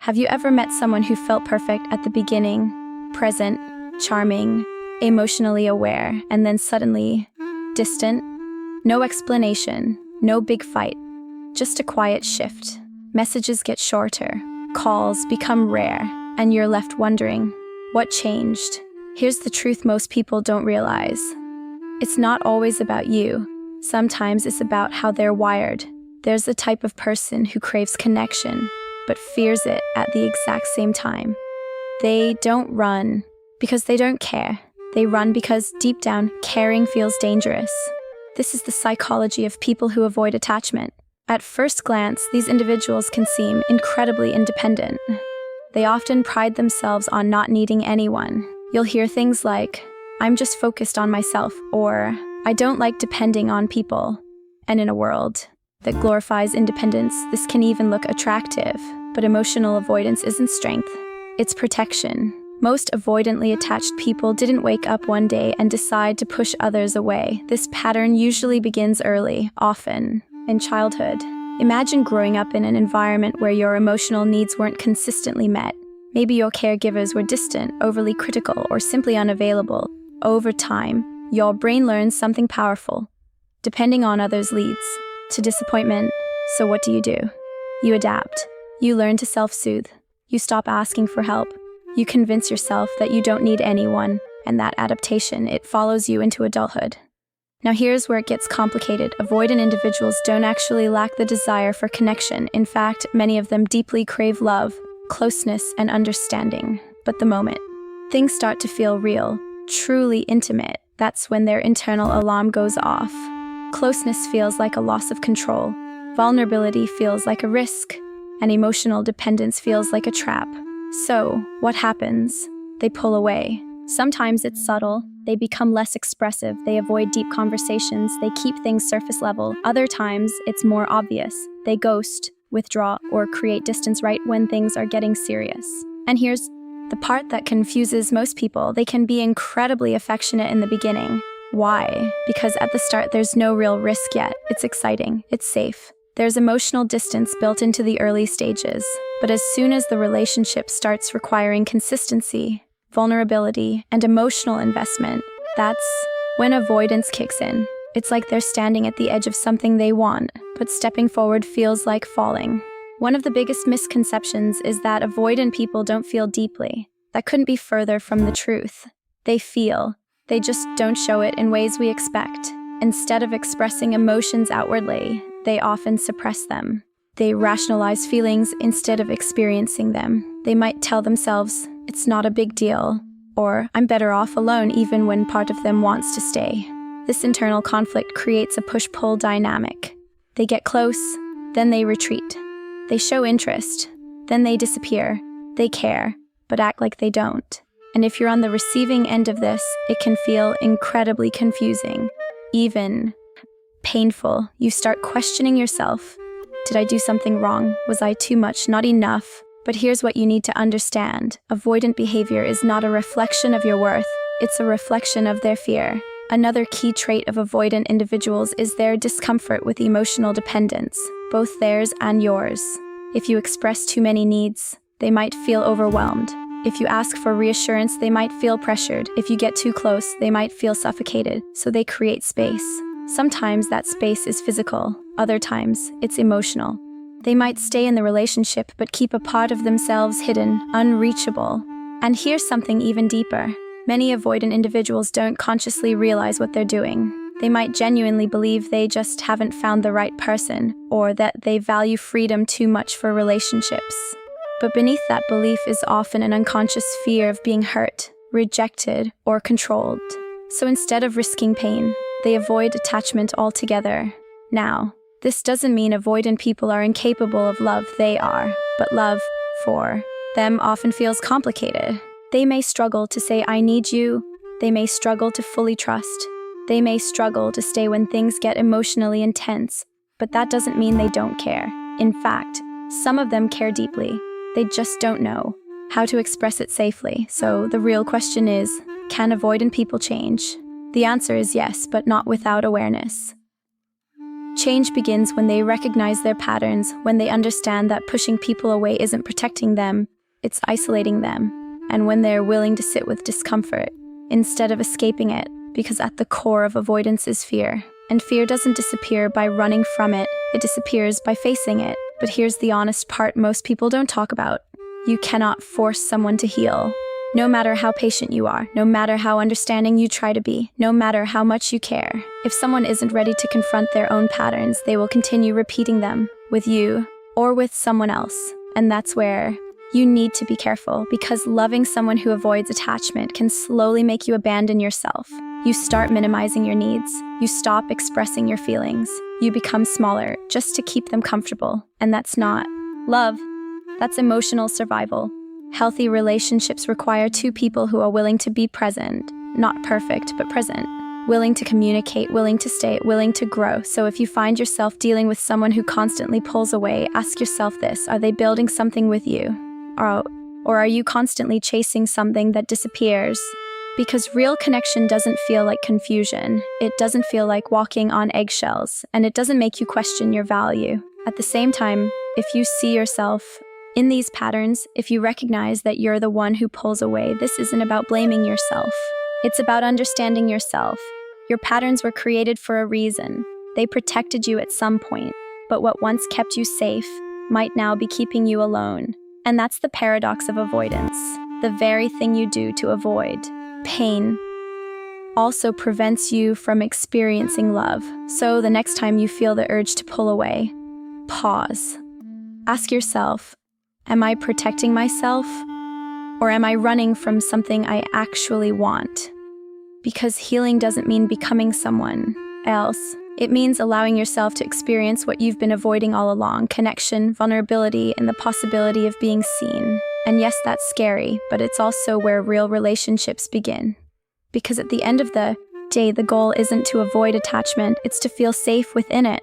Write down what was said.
Have you ever met someone who felt perfect at the beginning, present, charming, emotionally aware, and then suddenly distant? No explanation, no big fight, just a quiet shift. Messages get shorter, calls become rare, and you're left wondering, what changed? Here's the truth most people don't realize. It's not always about you. Sometimes it's about how they're wired. There's the type of person who craves connection, but fears it at the exact same time. They don't run because they don't care. They run because deep down, caring feels dangerous. This is the psychology of people who avoid attachment. At first glance, these individuals can seem incredibly independent. They often pride themselves on not needing anyone. You'll hear things like, "I'm just focused on myself," or "I don't like depending on people." And in a world that glorifies independence, this can even look attractive. But emotional avoidance isn't strength, it's protection. Most avoidantly attached people didn't wake up one day and decide to push others away. This pattern usually begins early, often in childhood. Imagine growing up in an environment where your emotional needs weren't consistently met. Maybe your caregivers were distant, overly critical, or simply unavailable. Over time, your brain learns something powerful. Depending on others leads to disappointment. So what do? You adapt. You learn to self-soothe. You stop asking for help. You convince yourself that you don't need anyone, and that adaptation, it follows you into adulthood. Now here's where it gets complicated. Avoidant individuals don't actually lack the desire for connection. In fact, many of them deeply crave love, closeness, and understanding. But the moment things start to feel real, truly intimate, that's when their internal alarm goes off. Closeness feels like a loss of control. Vulnerability feels like a risk. And emotional dependence feels like a trap. So, what happens? They pull away. Sometimes it's subtle. They become less expressive. They avoid deep conversations. They keep things surface level. Other times, it's more obvious. They ghost, withdraw, or create distance right when things are getting serious. And here's the part that confuses most people. They can be incredibly affectionate in the beginning. Why? Because at the start, there's no real risk yet. It's exciting. It's safe. There's emotional distance built into the early stages. But as soon as the relationship starts requiring consistency, vulnerability, and emotional investment, that's when avoidance kicks in. It's like they're standing at the edge of something they want, but stepping forward feels like falling. One of the biggest misconceptions is that avoidant people don't feel deeply. That couldn't be further from the truth. They feel. They just don't show it in ways we expect. Instead of expressing emotions outwardly, they often suppress them. They rationalize feelings instead of experiencing them. They might tell themselves, "It's not a big deal," or "I'm better off alone," even when part of them wants to stay. This internal conflict creates a push-pull dynamic. They get close, then they retreat. They show interest, then they disappear. They care, but act like they don't. And if you're on the receiving end of this, it can feel incredibly confusing, even painful. You start questioning yourself. Did I do something wrong? Was I too much, not enough? But here's what you need to understand. Avoidant behavior is not a reflection of your worth. It's a reflection of their fear. Another key trait of avoidant individuals is their discomfort with emotional dependence, both theirs and yours. If you express too many needs, they might feel overwhelmed. If you ask for reassurance, they might feel pressured. If you get too close, they might feel suffocated. So they create space. Sometimes that space is physical. Other times, it's emotional. They might stay in the relationship but keep a part of themselves hidden, unreachable. And here's something even deeper. Many avoidant individuals don't consciously realize what they're doing. They might genuinely believe they just haven't found the right person, or that they value freedom too much for relationships. But beneath that belief is often an unconscious fear of being hurt, rejected, or controlled. So instead of risking pain, they avoid attachment altogether. Now, this doesn't mean avoidant people are incapable of love. They are, but love, for them, often feels complicated. They may struggle to say, "I need you." They may struggle to fully trust. They may struggle to stay when things get emotionally intense. But that doesn't mean they don't care. In fact, some of them care deeply. They just don't know how to express it safely. So the real question is, can avoidant people change? The answer is yes, but not without awareness. Change begins when they recognize their patterns, when they understand that pushing people away isn't protecting them, it's isolating them, and when they're willing to sit with discomfort instead of escaping it, because at the core of avoidance is fear. And fear doesn't disappear by running from it, it disappears by facing it. But here's the honest part most people don't talk about. You cannot force someone to heal. No matter how patient you are, no matter how understanding you try to be, no matter how much you care, if someone isn't ready to confront their own patterns, they will continue repeating them, with you or with someone else. And that's where you need to be careful, because loving someone who avoids attachment can slowly make you abandon yourself. You start minimizing your needs. You stop expressing your feelings. You become smaller just to keep them comfortable. And that's not love. That's emotional survival. Healthy relationships require two people who are willing to be present, not perfect, but present. Willing to communicate, willing to stay, willing to grow. So if you find yourself dealing with someone who constantly pulls away, ask yourself this: are they building something with you? Or are you constantly chasing something that disappears? Because real connection doesn't feel like confusion. It doesn't feel like walking on eggshells, and it doesn't make you question your value. At the same time, if you see yourself in these patterns, if you recognize that you're the one who pulls away, this isn't about blaming yourself. It's about understanding yourself. Your patterns were created for a reason. They protected you at some point, but what once kept you safe might now be keeping you alone. And that's the paradox of avoidance. The very thing you do to avoid pain also prevents you from experiencing love. So the next time you feel the urge to pull away, pause. Ask yourself, am I protecting myself? Or am I running from something I actually want? Because healing doesn't mean becoming someone else. It means allowing yourself to experience what you've been avoiding all along: connection, vulnerability, and the possibility of being seen. And yes, that's scary, but it's also where real relationships begin. Because at the end of the day, the goal isn't to avoid attachment, it's to feel safe within it.